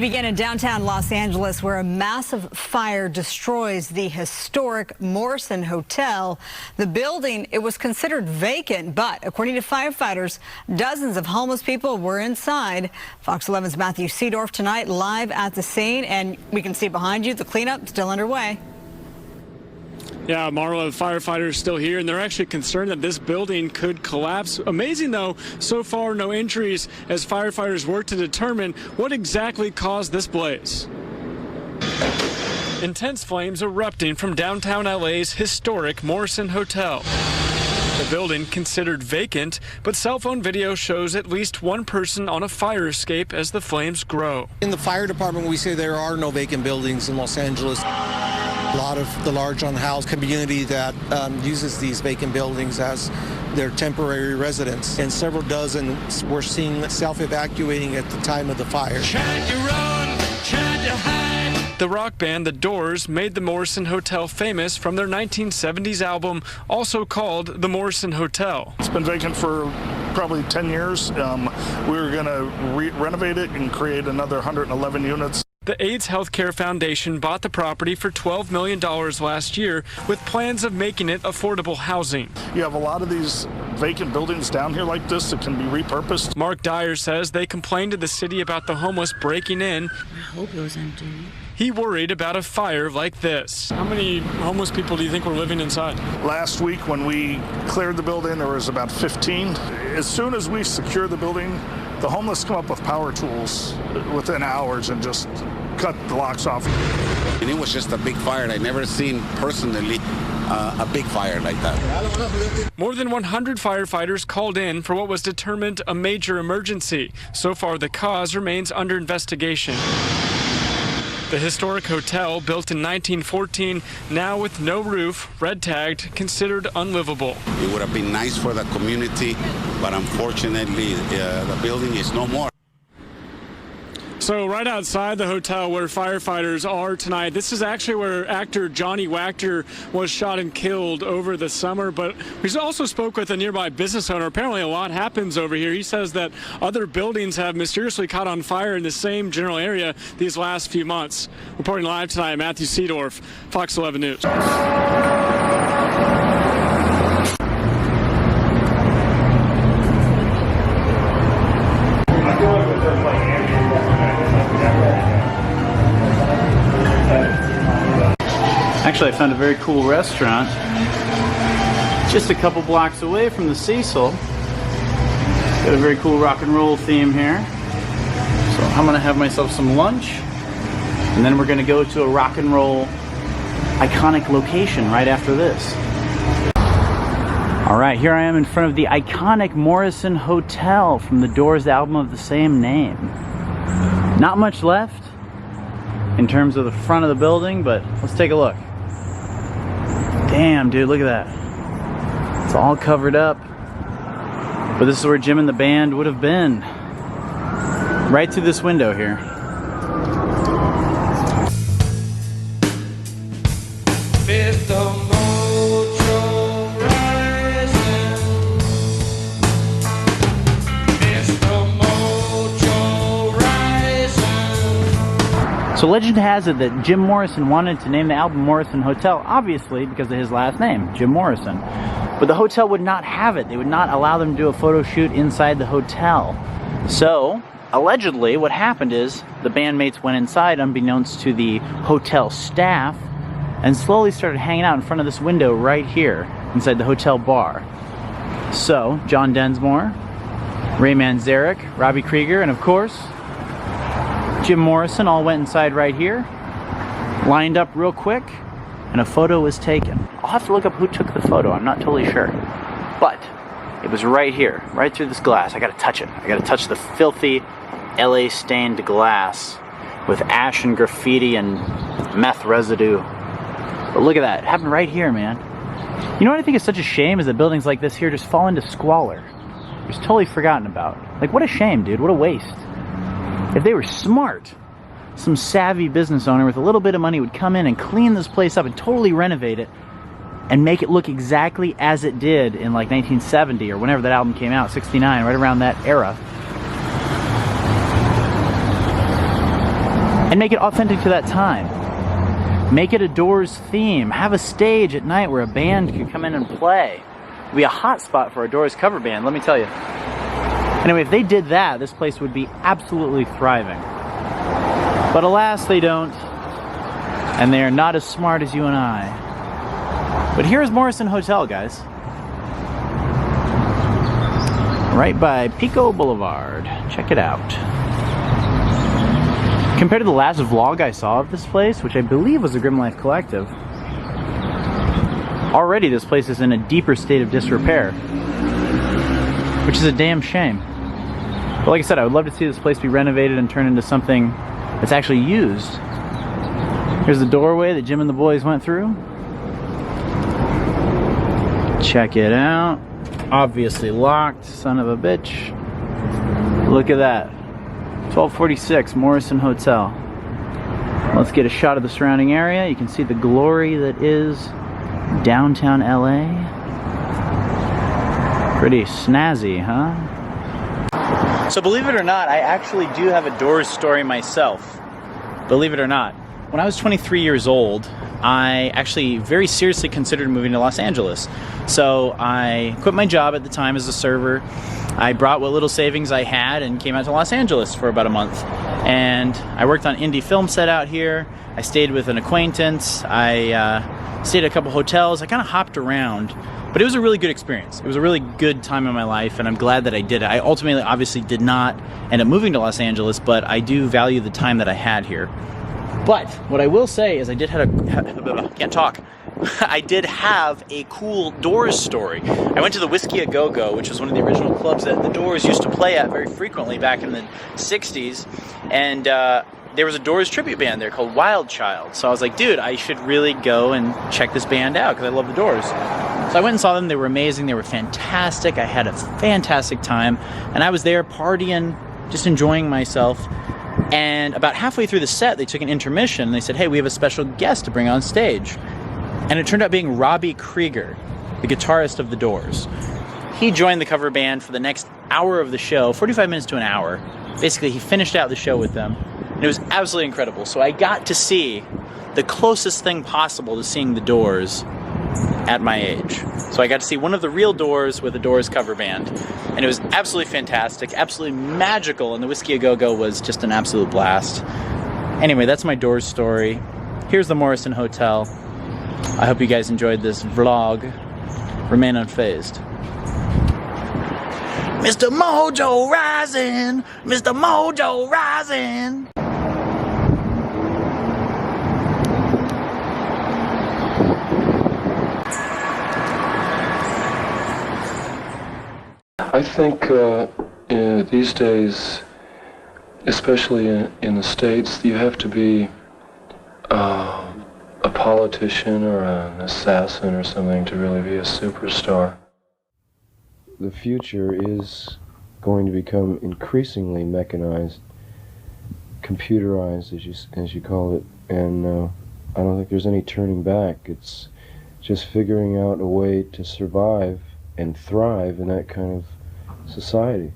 begin in downtown Los Angeles, where a massive fire destroys the historic Morrison Hotel. The building, it was considered vacant, but according to firefighters, dozens of homeless people were inside. Fox 11's Matthew Seedorf tonight live at the scene, and we can see behind you the cleanup still underway. Yeah, Marla, firefighters still here, and they're actually concerned that this building could collapse. Amazing, though, so far no injuries as firefighters work to determine what exactly caused this blaze. Intense flames erupting from downtown LA's historic Morrison Hotel. The building considered vacant, but cell phone video shows at least one person on a fire escape as the flames grow. In the fire department, we say there are no vacant buildings in Los Angeles. A lot of the large unhoused community that uses these vacant buildings as their temporary residence, and several dozen were seen self-evacuating at the time of the fire. Tried to run, tried to hide. The rock band The Doors made the Morrison Hotel famous from their 1970s album, also called The Morrison Hotel. It's been vacant for probably 10 years. We were going to renovate it and create another 111 units. The AIDS Healthcare Foundation bought the property for $12 million last year with plans of making it affordable housing. You have a lot of these vacant buildings down here like this that can be repurposed. Mark Dyer says they complained to the city about the homeless breaking in. I hope it was empty. He worried about a fire like this. How many homeless people do you think were living inside? Last week when we cleared the building, there was about 15. As soon as we secure the building, the homeless come up with power tools within hours and just cut the locks off. And it was just a big fire. I never seen personally a big fire like that. More than 100 firefighters called in for what was determined a major emergency. So far, the cause remains under investigation. The historic hotel, built in 1914, now with no roof, red-tagged, considered unlivable. It would have been nice for the community, but unfortunately, the building is no more. So right outside the hotel where firefighters are tonight, this is actually where actor Johnny Wachter was shot and killed over the summer. But we also spoke with a nearby business owner. Apparently a lot happens over here. He says that other buildings have mysteriously caught on fire in the same general area these last few months. Reporting live tonight, Matthew Seedorf, Fox 11 News. Actually, I found a very cool restaurant just a couple blocks away from the Cecil. Got a very cool rock and roll theme here. So I'm gonna have myself some lunch, and then we're gonna go to a rock and roll iconic location right after this. All right, here I am in front of the iconic Morrison Hotel from the Doors album of the same name. Not much left in terms of the front of the building, but let's take a look. Damn, dude, look at that. It's all covered up. But this is where Jim and the band would have been. Right through this window here. So legend has it that Jim Morrison wanted to name the album Morrison Hotel, obviously because of his last name, Jim Morrison. But the hotel would not have it. They would not allow them to do a photo shoot inside the hotel. So, allegedly, what happened is the bandmates went inside unbeknownst to the hotel staff and slowly started hanging out in front of this window right here inside the hotel bar. So, John Densmore, Ray Manzarek, Robbie Krieger, and of course, Jim Morrison all went inside right here, lined up real quick, and a photo was taken. I'll have to look up who took the photo, I'm not totally sure. But it was right here, right through this glass. I gotta touch it. I gotta touch the filthy LA stained glass with ash and graffiti and meth residue. But look at that, it happened right here, man. You know what I think is such a shame is that buildings like this here just fall into squalor. It's totally forgotten about. Like, what a shame, dude, what a waste. If they were smart, some savvy business owner with a little bit of money would come in and clean this place up and totally renovate it and make it look exactly as it did in like 1970 or whenever that album came out, 69, right around that era. and make it authentic to that time. Make it a Doors theme. Have a stage at night where a band could come in and play. It'd be a hot spot for a Doors cover band, let me tell you. Anyway, if they did that, this place would be absolutely thriving. But alas, they don't. And they are not as smart as you and I. But here's Morrison Hotel, guys. Right by Pico Boulevard. Check it out. Compared to the last vlog I saw of this place, which I believe was the Grim Life Collective, already this place is in a deeper state of disrepair, which is a damn shame. But like I said, I would love to see this place be renovated and turned into something that's actually used. Here's the doorway that Jim and the boys went through. Check it out. Obviously locked, son of a bitch. Look at that. 1246 Morrison Hotel. Let's get a shot of the surrounding area. You can see the glory that is downtown LA. Pretty snazzy, huh? So believe it or not, I actually do have a Doors story myself. Believe it or not. When I was 23 years old, I actually very seriously considered moving to Los Angeles. So I quit my job at the time as a server. I brought what little savings I had and came out to Los Angeles for about a month. And I worked on indie film set out here. I stayed with an acquaintance. I stayed at a couple hotels. I kind of hopped around. But it was a really good experience. It was a really good time in my life, and I'm glad that I did it. I ultimately, obviously, did not end up moving to Los Angeles, but I do value the time that I had here. But what I will say is I did have can't talk. I did have a cool Doors story. I went to the Whiskey A Go-Go, which was one of the original clubs that the Doors used to play at very frequently back in the 60s. And there was a Doors tribute band there called Wild Child. So I was like, dude, I should really go and check this band out because I love the Doors. So I went and saw them. They were amazing. They were fantastic. I had a fantastic time. And I was there partying, just enjoying myself. And about halfway through the set, they took an intermission and they said, hey, we have a special guest to bring on stage. And it turned out being Robbie Krieger, the guitarist of the Doors. He joined the cover band for the next hour of the show, 45 minutes to an hour. Basically, he finished out the show with them. And it was absolutely incredible. So I got to see the closest thing possible to seeing the Doors at my age. So I got to see one of the real Doors with a Doors cover band. And it was absolutely fantastic, absolutely magical, and the Whiskey A Go-Go was just an absolute blast. Anyway, that's my Doors story. Here's the Morrison Hotel. I hope you guys enjoyed this vlog. Remain unfazed. Mr. Mojo Rising! Mr. Mojo Rising! I think these days, especially in the States, you have to be a politician or an assassin or something to really be a superstar. The future is going to become increasingly mechanized, computerized, as you call it, and I don't think there's any turning back. It's just figuring out a way to survive and thrive in that kind of society.